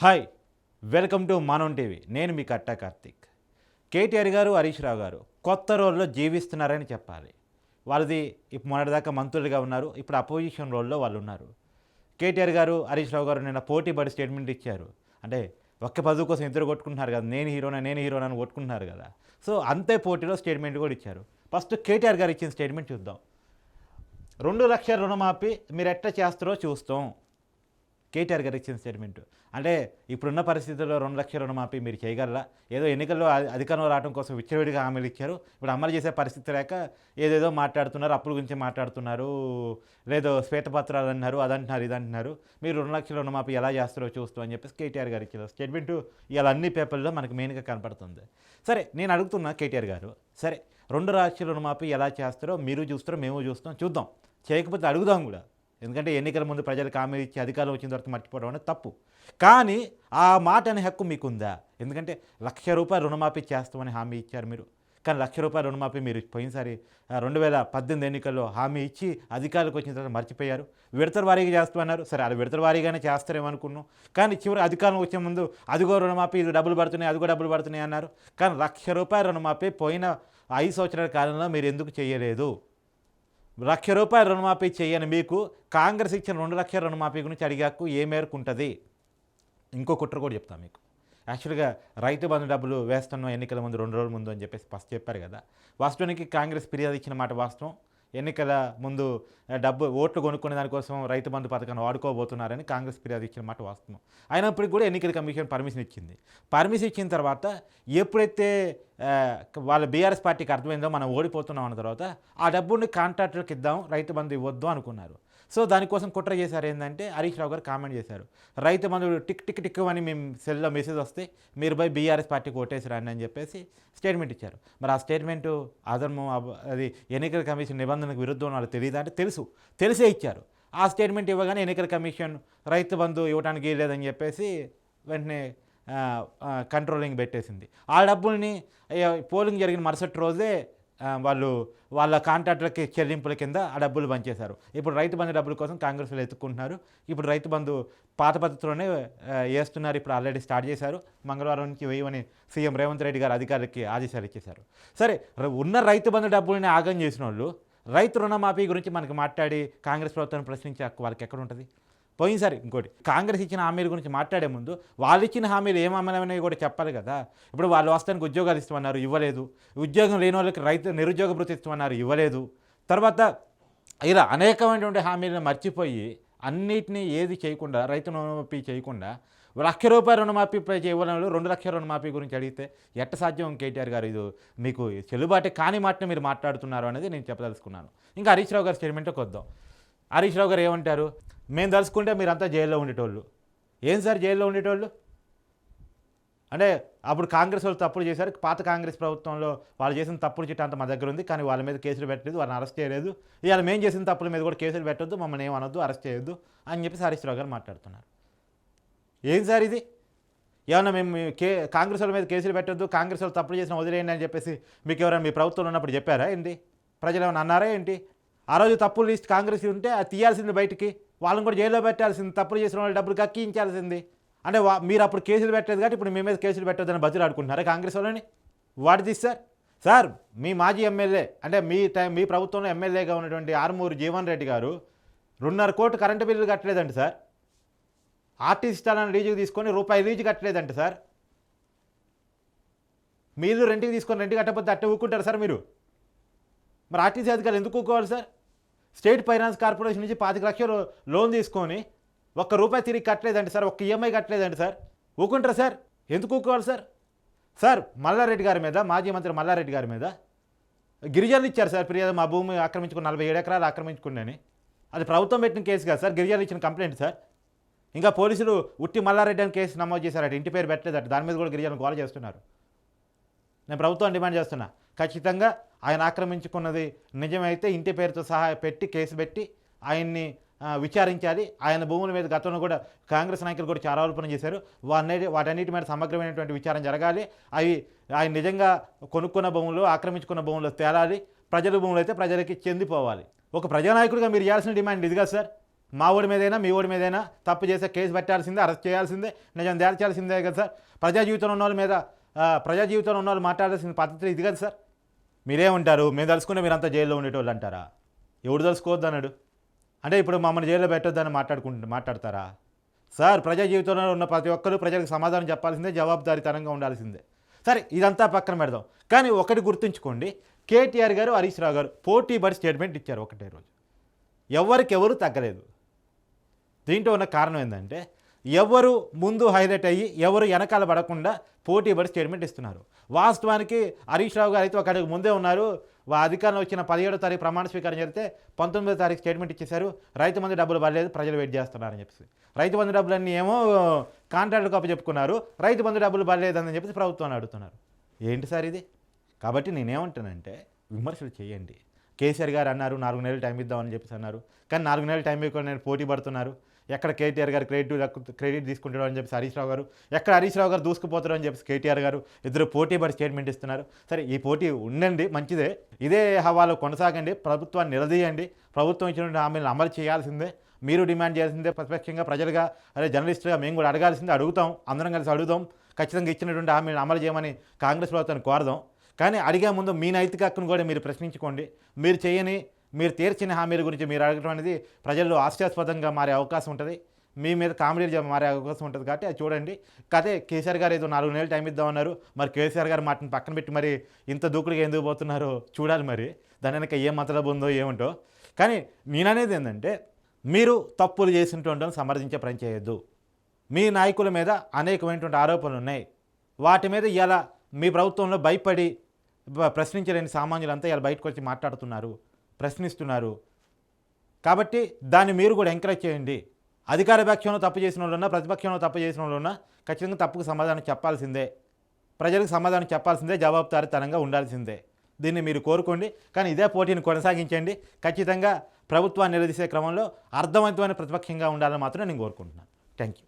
Hi, welcome to మనం TV. నేను మీ కట్టా కార్తీక్. కేటీఆర్ గారు, హరీష్ రావు గారు కొత్త రోల్లో జీవిస్తున్నారని చెప్పాలి. వాళ్ళది ఇప్పుడు మొన్నటిదాకా మంత్రులుగా ఉన్నారు, ఇప్పుడు అపోజిషన్ రోల్లో వాళ్ళు ఉన్నారు. కేటీఆర్ గారు, హరీష్ రావు గారు నిన్న పోటీ పడి స్టేట్మెంట్ ఇచ్చారు. అంటే ఒక్క పదవి కోసం ఇద్దరు కొట్టుకుంటున్నారు కదా, నేను హీరోనా అని కొట్టుకుంటున్నారు కదా. సో అంతే పోటీలో స్టేట్మెంట్ కూడా ఇచ్చారు. ఫస్ట్ కేటీఆర్ గారు ఇచ్చిన స్టేట్మెంట్ చూద్దాం. 2 లక్షల రుణమాఫీ మీరు ఎట్లా చేస్తారో చూస్తాం. కేటీఆర్ గారు ఇచ్చిన స్టేట్మెంట్. అంటే ఇప్పుడున్న పరిస్థితుల్లో 2 లక్షల రుణమాఫీ మీరు చేయగలరా? ఏదో ఎన్నికల్లో అధికారంలో రావడం కోసం విచ్చలవిడిగా హామీలు ఇచ్చారు, ఇప్పుడు అమలు చేసే పరిస్థితి లేక ఏదేదో మాట్లాడుతున్నారు, అప్పుల గురించి మాట్లాడుతున్నారు, లేదో శ్వేతపత్రాలు అన్నారు, అదంటున్నారు, ఇదంటున్నారు. మీరు 2 లక్షల రుణమాఫీ ఎలా చేస్తారో చూస్తాం అని చెప్పేసి కేటీఆర్ గారు ఇచ్చిన స్టేట్మెంట్ ఇవాళ అన్ని పేపర్లో మనకు మెయిన్గా కనపడుతుంది. సరే, నేను అడుగుతున్నా కేటీఆర్ గారు, సరే 2 లక్షల రుణమాఫీ ఎలా చేస్తారో మీరు చూస్తారో మేము చూద్దాం. చేయకపోతే అడుగుదాం కూడా. ఎందుకంటే ఎన్నికల ముందు ప్రజలకు హామీ ఇచ్చి అధికారం వచ్చిన తర్వాత మర్చిపోవడం అనేది తప్పు. కానీ ఆ మాట అనే హక్కు మీకుందా? ఎందుకంటే ₹1,00,000 రుణమాఫీ చేస్తామని హామీ ఇచ్చారు మీరు. కానీ ₹1,00,000 రుణమాఫీ మీరు పోయినసారి 2018 ఎన్నికల్లో హామీ ఇచ్చి అధికారులకు వచ్చిన తర్వాత మర్చిపోయారు. విడతల వారీగా చేస్తామన్నారు. సరే, అది విడతల వారీగానే చేస్తారేమో అనుకున్నాం. కానీ చివరి అధికారం వచ్చే ముందు అదిగో రుణమాఫీ, ఇది డబ్బులు పడుతున్నాయి, అదిగో డబ్బులు పడుతున్నాయి అన్నారు. కానీ ₹1,00,000 రుణమాఫీ పోయిన 5 సంవత్సరాల కాలంలో మీరు ఎందుకు చేయలేదు? ₹1,00,000 రుణమాఫీ చేయని మీకు కాంగ్రెస్ ఇచ్చిన 2 లక్షల రుణమాఫీ గురించి అడిగాకు ఏ మేరకు ఉంటుంది? ఇంకో కుట్ర కూడా చెప్తాను మీకు. యాక్చువల్గా రైతు బంధు డబ్బులు వేస్తున్నాం ఎన్నికల ముందు 2 రోజుల ముందు అని చెప్పేసి ఫస్ట్ చెప్పారు కదా. వాస్తవానికి కాంగ్రెస్ ఫిర్యాదు ఇచ్చిన మాట వాస్తవం. ఎన్నికల ముందు ఓట్లు కొనుక్కునే దానికోసం రైతు బంధు పథకాన్ని వాడుకోబోతున్నారని కాంగ్రెస్ ఫిర్యాదు ఇచ్చిన మాట వాస్తవం. అయినప్పటికీ కూడా ఎన్నికల కమిషన్ పర్మిషన్ ఇచ్చింది. పర్మిషన్ ఇచ్చిన తర్వాత ఎప్పుడైతే వాళ్ళ బీఆర్ఎస్ పార్టీకి అర్థమైందో మనం ఓడిపోతున్నాం అన్న తర్వాత ఆ డబ్బుని కాంట్రాక్టర్కి ఇద్దాం, రైతు బంధు ఇవ్వద్దు అనుకున్నారు. సో దానికోసం కుట్ర చేశారు. ఏంటంటే హరీష్ రావు గారు కామెంట్ చేశారు, Rythu Bandhu tick tick tick అని మేము సెల్లో మెసేజ్ వస్తే మీరు పోయి బీఆర్ఎస్ పార్టీకి ఓటేసిరండి అని చెప్పేసి స్టేట్మెంట్ ఇచ్చారు. మరి ఆ స్టేట్మెంటు అధర్మం, అది ఎన్నికల కమిషన్ నిబంధనలకు విరుద్ధం వాళ్ళకి తెలియదు అంటే తెలిసే ఇచ్చారు. ఆ స్టేట్మెంట్ ఇవ్వగానే ఎన్నికల కమిషన్ రైతు బంధు ఇవ్వడానికి లేదని చెప్పేసి వెంటనే కంట్రోలింగ్ పెట్టేసింది. ఆ డబ్బుల్ని పోలింగ్ జరిగిన మరుసటి రోజే వాళ్ళ కాంట్రాక్టర్లకి చెల్లింపుల కింద ఆ డబ్బులు పంచేశారు. ఇప్పుడు రైతు బంధు డబ్బుల కోసం కాంగ్రెస్లో ఎత్తుక్కుంటున్నారు. ఇప్పుడు రైతు బంధు పాత పద్ధతిలోనే వేస్తున్నారు. ఇప్పుడు ఆల్రెడీ స్టార్ట్ చేశారు. మంగళవారం నుంచి వేయమని సీఎం రేవంత్ రెడ్డి గారు అధికారులకి ఆదేశాలు ఇచ్చేశారు. సరే, ఉన్న రైతు బంధు డబ్బులని ఆగం చేసిన వాళ్ళు రైతు రుణమాఫీ గురించి మనకి మాట్లాడి కాంగ్రెస్ ప్రభుత్వాన్ని ప్రశ్నించే హక్కు వాళ్ళకి ఎక్కడ ఉంటుంది? పోయినసారి ఇంకోటి, కాంగ్రెస్ ఇచ్చిన హామీల గురించి మాట్లాడే ముందు వాళ్ళు ఇచ్చిన హామీలు ఏం అమలమైనవి కూడా చెప్పాలి కదా. ఇప్పుడు వాళ్ళు వస్తానికి ఉద్యోగాలు ఇస్తామన్నారు, ఇవ్వలేదు. ఉద్యోగం లేని వాళ్ళకి నిరుద్యోగ భృతి ఇస్తామన్నారు, ఇవ్వలేదు. తర్వాత ఇలా అనేకమైనటువంటి హామీలను మర్చిపోయి అన్నిటినీ ఏది చేయకుండా, రైతు రుణమాఫీ చేయకుండా ₹1,00,000 రుణమాఫీ ఇవ్వడం, 2 లక్షల రుణమాఫీ గురించి అడిగితే ఎట్ట సాధ్యం? కేటీఆర్ గారు, ఇది మీకు చెల్లుబాటే కాని మాటని మీరు మాట్లాడుతున్నారు అనేది నేను చెప్పదలుచుకున్నాను. ఇంకా హరీష్ రావు గారి స్టేట్మెంట్కి వద్దాం. హరీష్ రావు గారు ఏమంటారు? మేము తలుచుకుంటే మీరంతా జైల్లో ఉండేటోళ్ళు. ఏం సార్ జైల్లో ఉండేటోళ్ళు? అంటే అప్పుడు కాంగ్రెస్ వాళ్ళు తప్పులు చేశారు. పాత కాంగ్రెస్ ప్రభుత్వంలో వాళ్ళు చేసిన తప్పులు చిట్టా అంతా మా దగ్గర ఉంది, కానీ వాళ్ళ మీద కేసులు పెట్టలేదు, వాళ్ళని అరెస్ట్ చేయలేదు. ఇవాళ మేము చేసిన తప్పుల మీద కూడా కేసులు పెట్టొద్దు, మమ్మల్ని ఏమనొద్దు, అరెస్ట్ చేయొద్దు అని చెప్పి హరీష్ రావు గారు మాట్లాడుతున్నారు. ఏం సార్ ఇది? ఏమన్నా మేము కాంగ్రెస్ వాళ్ళ మీద కేసులు పెట్టొద్దు, కాంగ్రెస్ వాళ్ళు తప్పులు చేసిన వదిలేయండి అని చెప్పేసి మీకు ఎవరైనా మీ ప్రభుత్వంలో ఉన్నప్పుడు చెప్పారా ఏంటి? ప్రజలు ఏమైనా అన్నారా ఏంటి? ఆ రోజు తప్పులు లిస్ట్ కాంగ్రెస్ ఉంటే అది తీయాల్సింది బయటికి, వాళ్ళని కూడా జైల్లో పెట్టాల్సింది, తప్పులు చేసిన వాళ్ళు డబ్బులు కక్కించాల్సింది. అంటే మీరు అప్పుడు కేసులు పెట్టలేదు కాబట్టి ఇప్పుడు మీ మీద కేసులు పెట్టొద్దని బతులు ఆడుకుంటున్నారా కాంగ్రెస్ వాళ్ళని? వాట్ దిస్ సార్ మీ మాజీ ఎమ్మెల్యే, అంటే మీ ప్రభుత్వంలో ఎమ్మెల్యేగా ఉన్నటువంటి ఆర్మూరు జీవన్ రెడ్డి గారు 2.5 కోట్లు కరెంటు బిల్లులు కట్టలేదంట సార్. ఆర్టీసీ స్థలాన్ని లీజుకి తీసుకొని రూపాయి లీజు కట్టలేదంట సార్. మీరు రెంట్కి తీసుకొని రెంట్ కట్టకపోతే అట్టే ఊరుకుంటారు సార్ మీరు? మరి ఆర్టీసీ అధికారులు ఎందుకు ఊరుకోవాలి సార్? స్టేట్ ఫైనాన్స్ కార్పొరేషన్ నుంచి 25 లక్షలు లోన్ తీసుకొని ₹1 తిరిగి కట్టలేదండి సార్, ఒక్క ఈఎంఐ కట్టలేదండి సార్, ఊరుకుంటారా సార్? ఎందుకు ఊరుకోవాలి సార్? మల్లారెడ్డి గారి మీద, మాజీ మంత్రి మల్లారెడ్డి గారి మీద గిరిజనులు ఇచ్చారు సార్ ఫిర్యాదు, మా భూమి ఆక్రమించుకుని 47 ఎకరాలు ఆక్రమించుకున్నాని. అది ప్రభుత్వం పెట్టిన కేసు కాదు సార్, గిరిజనులు ఇచ్చిన కంప్లైంట్ సార్. ఇంకా పోలీసులు ఉట్టి మల్లారెడ్డి అని కేసు నమోదు చేశారట, ఇంటి పేరు పెట్టలేదట, దాని మీద కూడా గిరిజనులు గోల చేస్తున్నారు. నేను ప్రభుత్వం డిమాండ్ చేస్తున్నా, ఖచ్చితంగా ఆయన ఆక్రమించుకున్నది నిజమైతే ఇంటి పేరుతో సహా పెట్టి కేసు పెట్టి ఆయన్ని విచారించాలి. ఆయన భూముల మీద గతంలో కూడా కాంగ్రెస్ నాయకులు కూడా చాలా ఆరోపణ చేశారు. వాటన్నిటి మీద సమగ్రమైనటువంటి విచారం జరగాలి. ఆయన నిజంగా కొనుక్కున్న భూములు, ఆక్రమించుకున్న భూములు తేలాలి. ప్రజల భూములు అయితే ప్రజలకి చెందిపోవాలి. ఒక ప్రజానాయకుడిగా మీరు చేయాల్సిన డిమాండ్ ఇది కదా సార్. మా ఓడి మీదైనా మీ ఓడి మీదైనా తప్పు చేస్తే కేసు పెట్టాల్సిందే, అరెస్ట్ చేయాల్సిందే, నిజం తేల్చాల్సిందే కదా సార్. ప్రజా జీవితంలో ఉన్న వాళ్ళ మీద ప్రజా జీవితంలో ఉన్న వాళ్ళు మాట్లాడాల్సిన పద్ధతి ఇది కదా సార్. మీరేమంటారు, మేము తలుసుకుంటే మీరంతా జైల్లో ఉండేటోళ్ళు అంటారా? ఎవడు తలుసుకోవద్దు అన్నాడు అంటే ఇప్పుడు మమ్మల్ని జైల్లో పెట్టొద్దని మాట్లాడతారా సార్? ప్రజా జీవితంలో ఉన్న ప్రతి ఒక్కరు ప్రజలకు సమాధానం చెప్పాల్సిందే, జవాబుదారీతనంగా ఉండాల్సిందే. సరే ఇదంతా పక్కన పెడదాం, కానీ ఒకటి గుర్తుంచుకోండి, కేటీఆర్ గారు హరీష్ రావు గారు పోటీ పడి స్టేట్మెంట్ ఇచ్చారు ఒకటే రోజు. ఎవరికెవరు తగ్గలేదు. దీంట్లో ఉన్న కారణం ఏంటంటే ఎవరు ముందు హైలైట్ అయ్యి ఎవరు వెనకాల పడకుండా పోటీ పడి స్టేట్మెంట్ ఇస్తున్నారు. వాస్తవానికి హరీష్ రావు గారు అయితే ఒక అడుగు ముందే ఉన్నారు. అధికారంలో వచ్చిన 17వ తారీఖు ప్రమాణ స్వీకారం జరిగితే 19వ తారీఖు స్టేట్మెంట్ ఇచ్చేశారు. రైతు బంధు డబ్బులు పడలేదు, ప్రజలు వెయిట్ చేస్తున్నారని చెప్పేసి. రైతు బంధు డబ్బులన్నీ ఏమో కాంట్రాక్టులకు అప్పచెప్పుకున్నారు, రైతు బంధు డబ్బులు పడలేదని చెప్పేసి ప్రభుత్వాన్ని అడుగుతున్నారు. ఏంటి సార్ ఇది? కాబట్టి నేనేమంటానంటే విమర్శలు చేయండి. కేసీఆర్ గారు అన్నారు 4 నెలలు టైం ఇద్దామని చెప్పేసి అన్నారు, కానీ 4 నెలలు టైం ఇవ్వకుండా నేను పోటీ పడుతున్నారు. ఎక్కడ కేటీఆర్ గారు క్రెడిట్ తీసుకుంటాడు అని చెప్పేసి హరీష్ రావు గారు, ఎక్కడ హరీష్ రావు గారు దూసుకుపోతారు అని చెప్పేసి కేటీఆర్ గారు ఇద్దరు పోటీ పడి స్టేట్మెంట్ ఇస్తున్నారు. సరే ఈ పోటీ ఉండండి, మంచిదే, ఇదే హవాలో కొనసాగండి, ప్రభుత్వాన్ని నిలదీయండి, ప్రభుత్వం ఇచ్చినటువంటి హామీలను అమలు చేయాల్సిందే, మీరు డిమాండ్ చేయాల్సిందే, ప్రతిపక్షంగా ప్రజలుగా అదే జర్నలిస్టుగా మేము కూడా అడగాల్సిందే, అడుగుతాం, అందరం కలిసి అడుగుదాం, ఖచ్చితంగా ఇచ్చినటువంటి హామీలను అమలు చేయమని కాంగ్రెస్ ప్రభుత్వాన్ని కోరదాం. కానీ అడిగే ముందు మీ నైతిక హక్కును కూడా మీరు ప్రశ్నించుకోండి. మీరు తీర్చిన హామీల గురించి మీరు అడగడం అనేది ప్రజల్లో హాస్యాస్పదంగా మారే అవకాశం ఉంటుంది, మీ మీద కామెడీ మారే అవకాశం ఉంటుంది. కాబట్టి అది చూడండి. కదే కేసీఆర్ గారు ఏదో 4 నెలలు టైం ఇద్దామన్నారు, మరి కేసీఆర్ గారు మాటను పక్కన పెట్టి మరి ఇంత దూకుడుగా ఎందుకు పోతున్నారో చూడాలి. మరి దాని వెనక ఏం మతలబు ఉందో ఏమిటో. కానీ నేననేది ఏంటంటే మీరు తప్పులు చేసినటువంటి సమర్థించే పని చేయొద్దు. మీ నాయకుల మీద అనేకమైనటువంటి ఆరోపణలు ఉన్నాయి, వాటి మీద ఇలా మీ ప్రభుత్వంలో భయపడి ప్రశ్నించలేని సామాన్యులంతా ఇలా బయటకు వచ్చి మాట్లాడుతున్నారు, ప్రశ్నిస్తున్నారు. కాబట్టి దాన్ని మీరు కూడా ఎంకరేజ్ చేయండి. అధికార పక్షంలో తప్పు చేసిన వాళ్ళున్నా, ప్రతిపక్షంలో తప్పు చేసిన వాళ్ళున్నా ఖచ్చితంగా తప్పుకు సమాధానం చెప్పాల్సిందే, ప్రజలకు సమాధానం చెప్పాల్సిందే, జవాబుదారీతనంగా ఉండాల్సిందే. దీన్ని మీరు కోరుకోండి. కానీ ఇదే పోటీని కొనసాగించండి. ఖచ్చితంగా ప్రభుత్వాన్ని నిలదీసే క్రమంలో అర్థవంతమైన ప్రతిపక్షంగా ఉండాలని మాత్రం నేను కోరుకుంటున్నాను. Thank you.